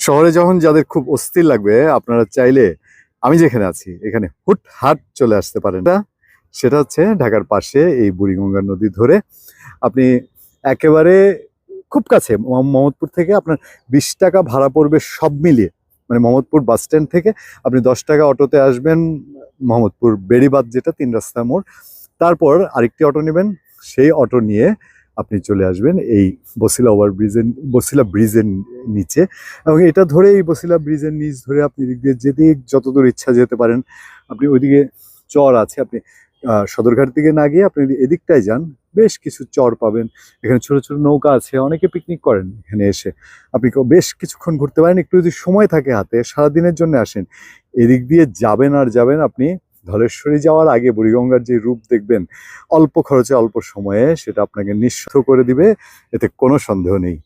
শহরে যখন যাদের খুব অস্থির লাগবে আপনারা চাইলে আমি যেখানে আছি এখানে হুটহাট চলে আসতে পারেন না। সেটা হচ্ছে ঢাকার পাশে এই বুড়িগঙ্গা নদী ধরে আপনি একেবারে খুব কাছে মোহাম্মদপুর থেকে আপনার 20 টাকা ভাড়া পড়বে সব মিলিয়ে। মানে মোহাম্মদপুর বাস স্ট্যান্ড থেকে আপনি 10 টাকা অটোতে আসবেন মোহাম্মদপুর বেড়িবাঁধ, যেটা 3 রাস্তা মোড়। তারপর আরেকটি অটো নেবেন, সেই অটো নিয়ে আপনি চলে আসবেন এই বছিলা ব্রিজের নিচে, এবং এটা ধরে এই বছিলা ব্রিজের নিচ ধরে আপনি এদিক দিয়ে যেদিক যতদূর ইচ্ছা যেতে পারেন। আপনি ওইদিকে চর আছে, আপনি সদরঘাট দিকে না গিয়ে আপনি যদি এদিকটায় যান বেশ কিছু চর পাবেন। এখানে ছোট ছোট নৌকা আছে, অনেকে পিকনিক করেন এখানে এসে। আপনি বেশ কিছুক্ষণ ঘুরতে পারেন, একটু যদি সময় থাকে হাতে, সারাদিনের জন্য আসেন এদিক দিয়ে যাবেন আর যাবেন। আপনি ধলেশ্বরী যাওয়ার আগে বুড়িগঙ্গার যে রূপ দেখবেন অল্প খরচে অল্প সময়ে, সেটা আপনাকে নিঃস্ব করে দিবে, এতে কোনো সন্দেহ নেই।